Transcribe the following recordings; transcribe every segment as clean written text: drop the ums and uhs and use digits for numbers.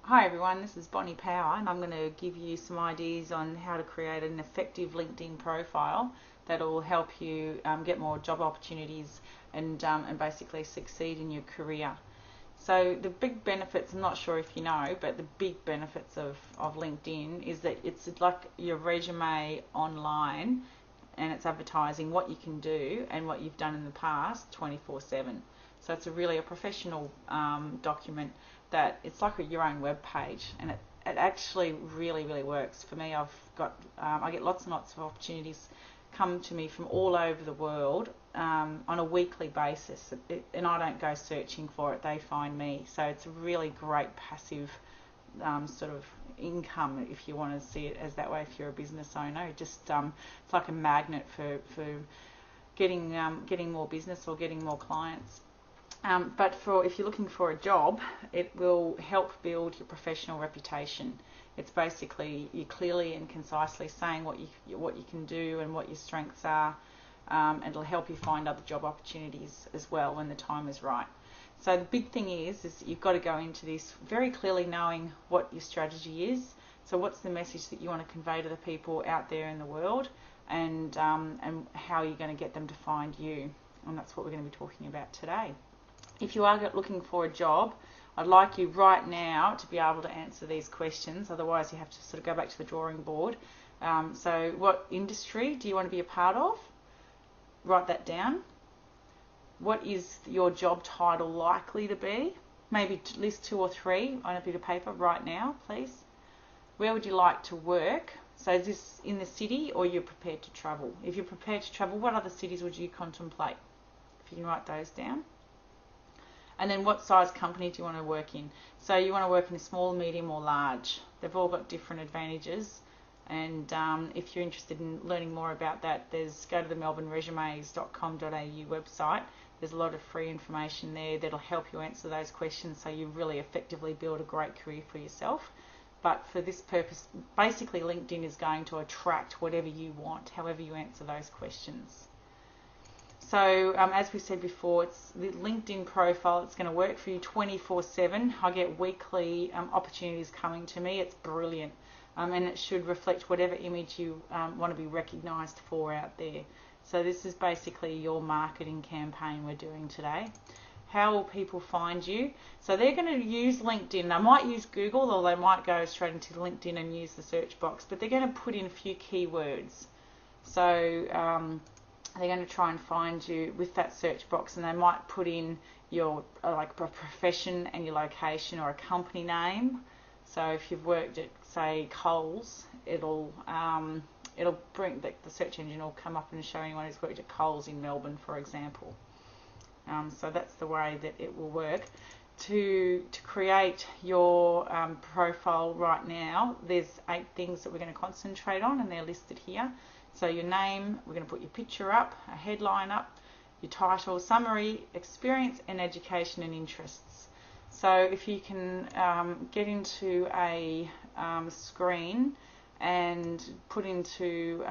Hi everyone, this is Bonnie Power and I'm going to give you some ideas on how to create an effective LinkedIn profile that will help you get more job opportunities and basically succeed in your career. So the big benefits, I'm not sure if you know, but the big benefits of LinkedIn is that it's like your resume online, and it's advertising what you can do and what you've done in the past 24/7. So it's really a professional document that it's like your own web page, and it actually really works. For me, I get lots and lots of opportunities come to me from all over the world on a weekly basis, and I don't go searching for it, they find me. So it's a really great passive sort of income, if you want to see it as that way. If you're a business owner, it's like a magnet for getting more business or getting more clients. But if you're looking for a job, it will help build your professional reputation. It's basically you clearly and concisely saying what you can do and what your strengths are, and it'll help you find other job opportunities as well when the time is right. So the big thing is you've got to go into this very clearly knowing what your strategy is. So what's the message that you want to convey to the people out there in the world, and how you're going to get them to find you. And that's what we're going to be talking about today. If you are looking for a job, I'd like you right now to be able to answer these questions. Otherwise, you have to sort of go back to the drawing board. So what industry do you want to be a part of? Write that down. What is your job title likely to be? Maybe list 2 or 3 on a bit of paper right now, please. Where would you like to work? So is this in the city, or you're prepared to travel? If you're prepared to travel, what other cities would you contemplate? If you can write those down. And then what size company do you want to work in? So you want to work in a small, medium or large. They've all got different advantages. And if you're interested in learning more about that, go to the melbourneresumes.com.au website. There's a lot of free information there that'll help you answer those questions, so you really effectively build a great career for yourself. But for this purpose, basically LinkedIn is going to attract whatever you want, however you answer those questions. So as we said before, it's the LinkedIn profile. It's going to work for you 24/7. I get weekly opportunities coming to me. It's brilliant, and it should reflect whatever image you want to be recognised for out there. So this is basically your marketing campaign we're doing today. How will people find you? So they're going to use LinkedIn. They might use Google, or they might go straight into LinkedIn and use the search box, but they're going to put in a few keywords. So they're going to try and find you with that search box, and they might put in your like a profession and your location or a company name. So if you've worked at, say, Coles, it'll bring the search engine will come up and show anyone who's worked at Coles in Melbourne, for example. So that's the way that it will work. To create your profile right now, there's 8 things that we're going to concentrate on, and they're listed here. So your name, we're going to put your picture up, a headline up, your title, summary, experience and education and interests. So if you can get into a screen and put into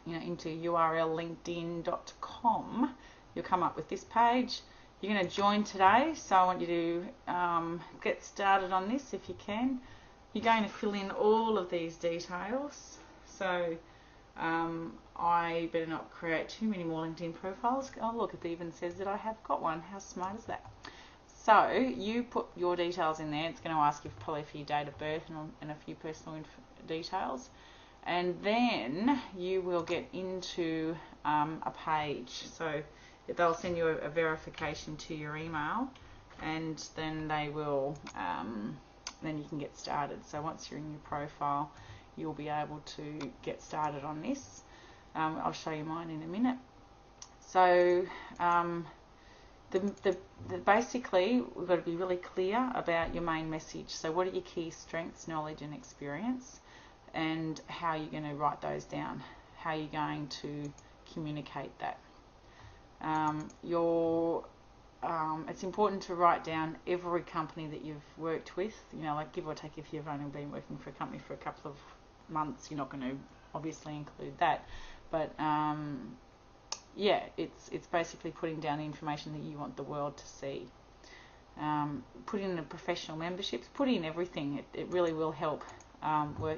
into URL linkedin.com, you'll come up with this page. You're going to join today, so I want you to get started on this if you can. You're going to fill in all of these details. So I better not create too many more LinkedIn profiles. Oh look, it even says that I have got one. How smart is that? So you put your details in there. It's going to ask you probably for your date of birth and a few personal details. And then you will get into a page. So they'll send you a verification to your email, and then they will then you can get started. So once you're in your profile, you'll be able to get started on this. I'll show you mine in a minute. So basically we've got to be really clear about your main message. So what are your key strengths, knowledge and experience, and how you're going to write those down, how you're going to communicate that. It's important to write down every company that you've worked with, like give or take. If you've only been working for a company for a couple of months, you're not going to obviously include that, but yeah, it's basically putting down the information that you want the world to see. put in the professional memberships, put in everything. It really will help.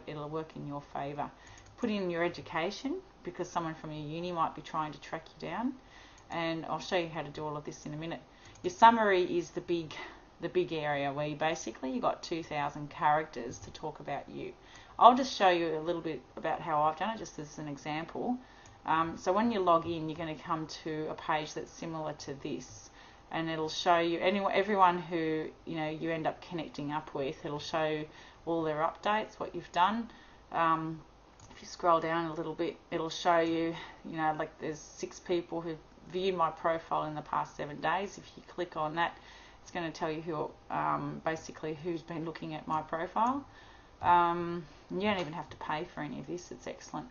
It'll work in your favour. Put in your education, because someone from your uni might be trying to track you down, and I'll show you how to do all of this in a minute. Your summary is the big area where you got 2,000 characters to talk about you. I'll just show you a little bit about how I've done it, just as an example. So when you log in, you're going to come to a page that's similar to this, and it'll show you everyone who you end up connecting up with. It'll show all their updates, what you've done. If you scroll down a little bit, it'll show you, like there's 6 people who've viewed my profile in the past 7 days. If you click on that, it's going to tell you who, basically who's been looking at my profile. You don't even have to pay for any of this. It's excellent.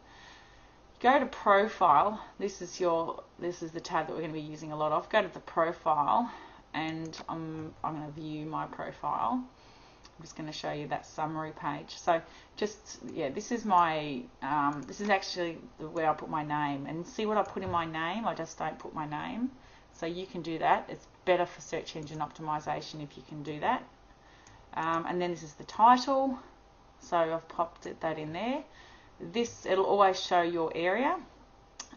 Go to profile. This is the tab that we're going to be using a lot of. Go to the profile, and I'm going to view my profile. I'm just going to show you that summary page. So this is my this is actually where I put my name, and see what I put in my name. I just don't put my name. So you can do that. It's better for search engine optimization if you can do that. And then this is the title. So I've popped that in there. It'll always show your area.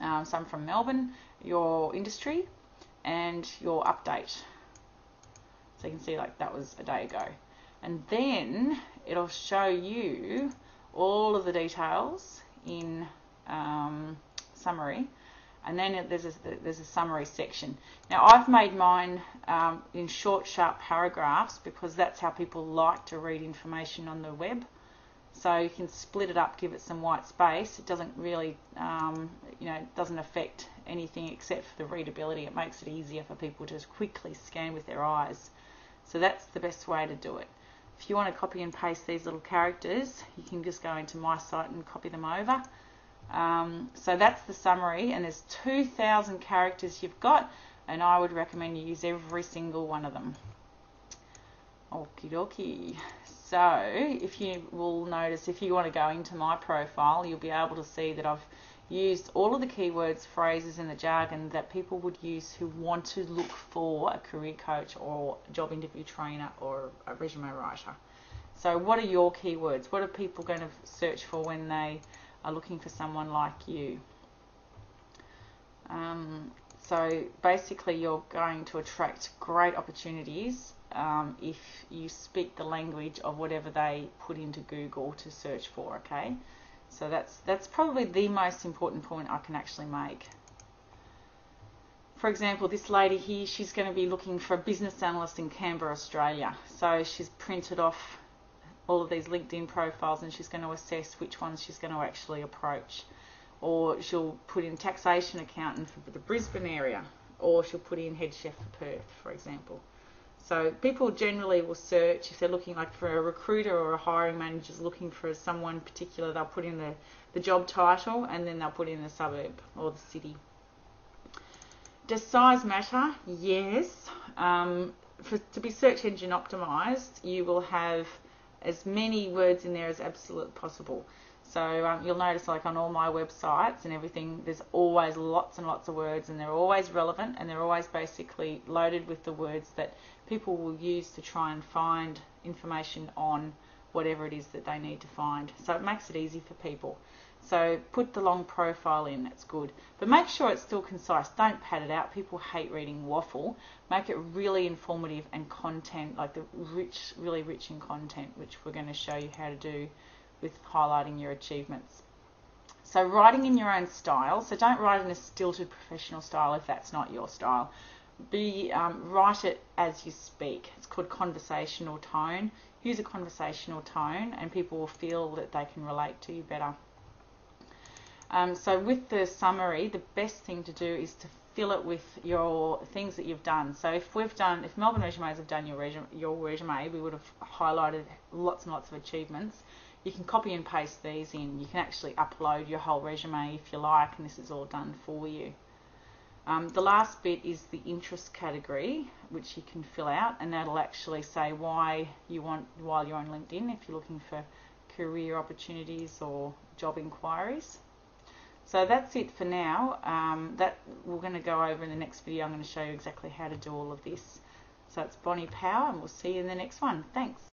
So I'm from Melbourne, your industry, and your update. So you can see, like, that was a day ago. And then it'll show you all of the details in summary, and then there's a summary section. Now I've made mine in short, sharp paragraphs, because that's how people like to read information on the web. So you can split it up, give it some white space. It doesn't really, it doesn't affect anything except for the readability. It makes it easier for people to quickly scan with their eyes. So that's the best way to do it. If you want to copy and paste these little characters, you can just go into my site and copy them over. So that's the summary, and there's 2,000 characters you've got, and I would recommend you use every single one of them. Okie dokie. So if you will notice, if you want to go into my profile, you'll be able to see that I've used all of the keywords, phrases, and the jargon that people would use who want to look for a career coach or a job interview trainer or a resume writer. So what are your keywords? What are people going to search for when they are looking for someone like you? So basically you're going to attract great opportunities if you speak the language of whatever they put into Google to search for, okay? So that's probably the most important point I can actually make. For example, this lady here, she's going to be looking for a business analyst in Canberra, Australia. So she's printed off all of these LinkedIn profiles, and she's going to assess which ones she's going to actually approach. Or she'll put in taxation accountant for the Brisbane area, or she'll put in head chef for Perth, for example. So people generally will search, if they're looking like for a recruiter or a hiring manager is looking for someone particular, they'll put in the job title, and then they'll put in the suburb or the city. Does size matter? Yes. To be search engine optimized, you will have as many words in there as absolutely possible. So you'll notice, like on all my websites and everything, there's always lots and lots of words, and they're always relevant, and they're always basically loaded with the words that people will use to try and find information on whatever it is that they need to find. So it makes it easy for people. So put the long profile in, that's good. But make sure it's still concise. Don't pad it out. People hate reading waffle. Make it really informative and content, like really rich in content, which we're going to show you how to do with highlighting your achievements. So writing in your own style. So don't write in a stilted professional style if that's not your style. Write it as you speak. It's called conversational tone. Use a conversational tone, and people will feel that they can relate to you better. So with the summary, the best thing to do is to fill it with your things that you've done. So if Melbourne Resumes have done your resume, we would have highlighted lots and lots of achievements. You can copy and paste these in. You can actually upload your whole resume if you like, and this is all done for you. The last bit is the interest category, which you can fill out, and that'll actually say why you're on LinkedIn, if you're looking for career opportunities or job inquiries. So that's it for now. That we're going to go over in the next video. I'm going to show you exactly how to do all of this. So it's Bonnie Power, and we'll see you in the next one. Thanks.